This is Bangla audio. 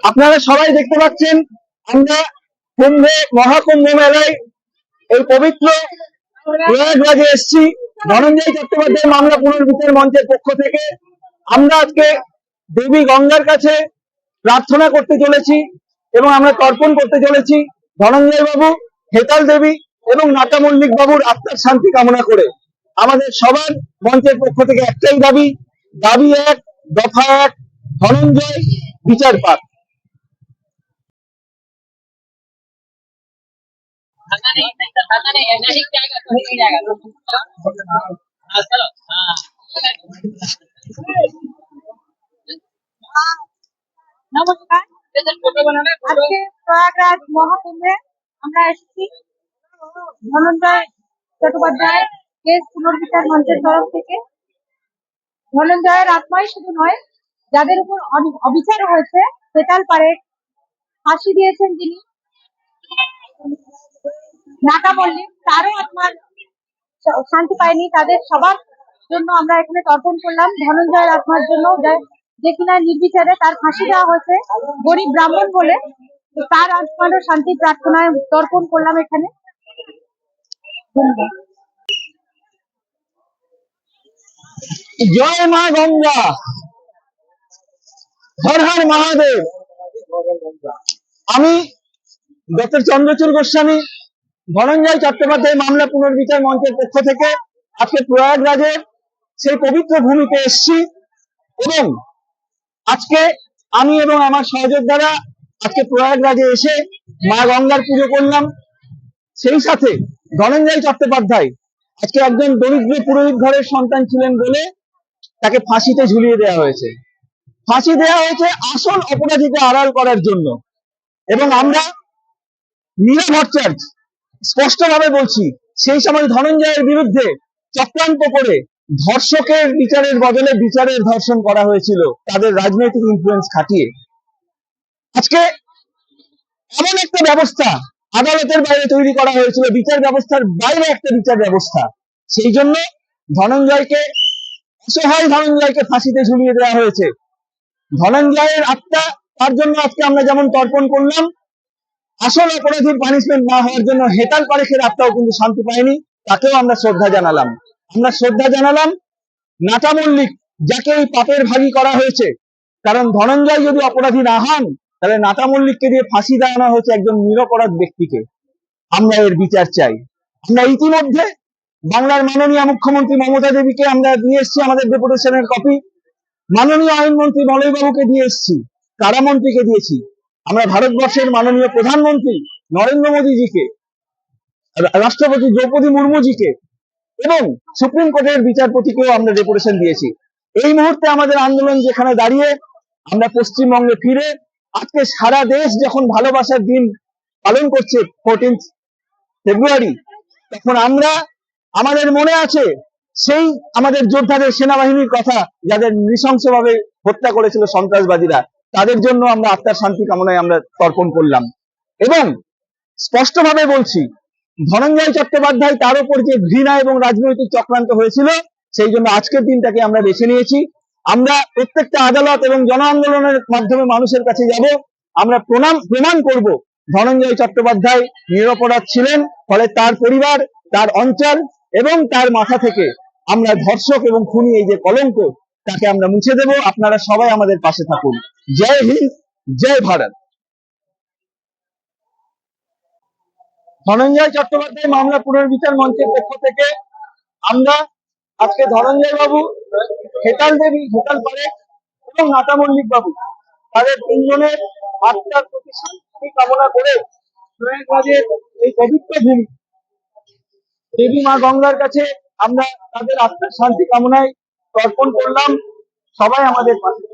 আপনারা সবাই দেখতে পাচ্ছেন আমরা কুম্ভে মহাকুম্ভ মেলায় এই পবিত্র প্রয়াগরাজে এসেছি। ধনঞ্জয় চট্টোপাধ্যায় মামলা পুনর্বিচার মঞ্চের পক্ষ থেকে আমরা আজকে দেবী গঙ্গার কাছে প্রার্থনা করতে চলেছি এবং আমরা তর্পণ করতে চলেছি ধনঞ্জয় বাবু, হেতাল দেবী এবং নাটা মল্লিক বাবুর আত্মার শান্তি কামনা করে। আমাদের সবার মঞ্চের পক্ষ থেকে একটাই দাবি, দাবি এক, দফা এক, ধনঞ্জয় বিচার পাক। নমস্কার, আজকে প্রয়াগরাজ মহাকুম্ভে আমরা এসেছি ধনঞ্জয় চট্টোপাধ্যায় কেস পুনর্বিচার মঞ্চের তরফ থেকে। ধনঞ্জয়ের আত্মাই শুধু নয়, যাদের উপর অবিচার হয়েছে, পেটাল পারে ফাঁসি দিয়েছেন যিনি নাটা মল্লিক, তারও আত্মার শান্তি পায়নি, তাদের সবার জন্য আমরা এখানে তর্পণ করলাম। ধনঞ্জয়ের আত্মার জন্য, যে কিনা নির্বিচারে তার ফাঁসি দেওয়া হয়েছে গরিব ব্রাহ্মণ বলে, তার আত্মারও শান্তি প্রার্থনায় তর্পণ করলাম এখানে। জয় মা গঙ্গা, হর হর মহাদেব। আমি ডক্টর চন্দ্রচূড় গোস্বামী ধনঞ্জয় চট্টোপাধ্যায় মামলা পুনর্বিচার মঞ্চের পক্ষ থেকে আজকে প্রয়াগরাজের সেই পবিত্র ভূমিতে এসেছি এবং আজকে আমি এবং আমার সহযোদ্ধারা আজকে প্রয়াগরাজে এসে মা গঙ্গার পুজো করলাম। সেই সাথে ধনঞ্জয় চট্টোপাধ্যায় আজকে একজন দরিদ্র পুরোহিত ঘরের সন্তান ছিলেন বলে তাকে ফাঁসিতে ঝুলিয়ে দেওয়া হয়েছে। ফাঁসি দেওয়া হয়েছে আসল অপরাধীকে আড়াল করার জন্য। এবং আমরা নিরভরচার্য স্পষ্টভাবে বলছি, সেই সময় ধনঞ্জয়ের বিরুদ্ধে চক্রান্ত করে ধর্ষকের বিচারের বদলে বিচারের ধর্ষণ করা হয়েছিল তাদের রাজনৈতিক ইনফ্লুয়েন্স খাটিয়ে। আজকে এমন একটা ব্যবস্থা আদালতের বাইরে তৈরি করা হয়েছিল, বিচার ব্যবস্থার বাইরে একটা বিচার ব্যবস্থা। সেই জন্য ধনঞ্জয়কে, অসহায় ধনঞ্জয়কে ফাঁসিতে ঝুলিয়ে দেওয়া হয়েছে। ধনঞ্জয়ের আত্মা, তার জন্য আজকে আমরা যেমন তর্পণ করলাম, আসল অপরাধীর পানিশমেন্ট না হওয়ার জন্য হেতাল পারেখের আত্মাও কিন্তু শান্তি পায়নি, তাকেও আমরা শ্রদ্ধা জানালাম। আমরা শ্রদ্ধা জানালাম নাটা মল্লিক, যাকে এই পাপের ভাগী করা হয়েছে। কারণ ধনঞ্জয় যদি অপরাধী না হন, তাহলে নাটা মল্লিককে দিয়ে ফাঁসি দেওয়ানো হয়েছে একজন নিরপরাধ ব্যক্তিকে। আমরা এর বিচার চাই। আমরা ইতিমধ্যে বাংলার মাননীয় মুখ্যমন্ত্রী মমতা দেবীকে আমরা দিয়ে এসেছি আমাদের ডেপুটেশনের কপি, মাননীয় আইনমন্ত্রী মলয়বাবুকে দিয়ে এসেছি, কারামন্ত্রীকে দিয়েছি, আমরা ভারতবর্ষের মাননীয় প্রধানমন্ত্রী নরেন্দ্র মোদীজিকে, রাষ্ট্রপতি দ্রৌপদী মুর্মুজিকে এবং সুপ্রিম কোর্টের বিচারপতিকেও আমরা ডেপুটেশন দিয়েছি। এই মুহূর্তে আমাদের আন্দোলন যেখানে দাঁড়িয়ে, আমরা পশ্চিমবঙ্গে ফিরে আজকে সারা দেশ যখন ভালোবাসার দিন পালন করছে 14 ফেব্রুয়ারি, তখন আমরা, আমাদের মনে আছে সেই আমাদের যোদ্ধাদের, সেনাবাহিনীর কথা, যাদের নৃশংসভাবে হত্যা করেছিল সন্ত্রাসবাদীরা, তাদের জন্য আমরা আত্মার শান্তি কামনায় আমরা তর্পণ করলাম। এবং স্পষ্টভাবে বলছি, ধনঞ্জয় চট্টোপাধ্যায়, তার উপর যে ঘৃণা এবং রাজনৈতিক চক্রান্ত হয়েছিল, সেই জন্য আজকের দিনটাকে আমরা বেছে নিয়েছি। আমরা প্রত্যেকটা আদালত এবং জন আন্দোলনের মাধ্যমে মানুষের কাছে যাব, আমরা প্রমাণ করব ধনঞ্জয় চট্টোপাধ্যায় নিরপরাধ ছিলেন। ফলে তার পরিবার, তার অঞ্চল এবং তার মাথা থেকে আমরা ধর্ষক এবং খুনি এই যে কলঙ্ক, তাকে আমরা মুছে দেব। আপনারা সবাই আমাদের পাশে থাকুন। জয় হিন্দ, জয় ভারত। ধনঞ্জয় চট্টোপাধ্যায় মামলা পুনর্বিচার মঞ্চের পক্ষ থেকে আমরা আজকে ধনঞ্জয় বাবু, হেতাল দেবী, হেতাল পারেখ এবং নাটা মল্লিক বাবু, তাদের তিনজনের আত্মার প্রতি শান্তি কামনা করে প্রয়াগরাজের এই পবিত্র ভূমি দেবী মা গঙ্গার কাছে আমরা তাদের আত্মার শান্তি কামনায় তর্পণ করলাম। সবাই আমাদের পাশে।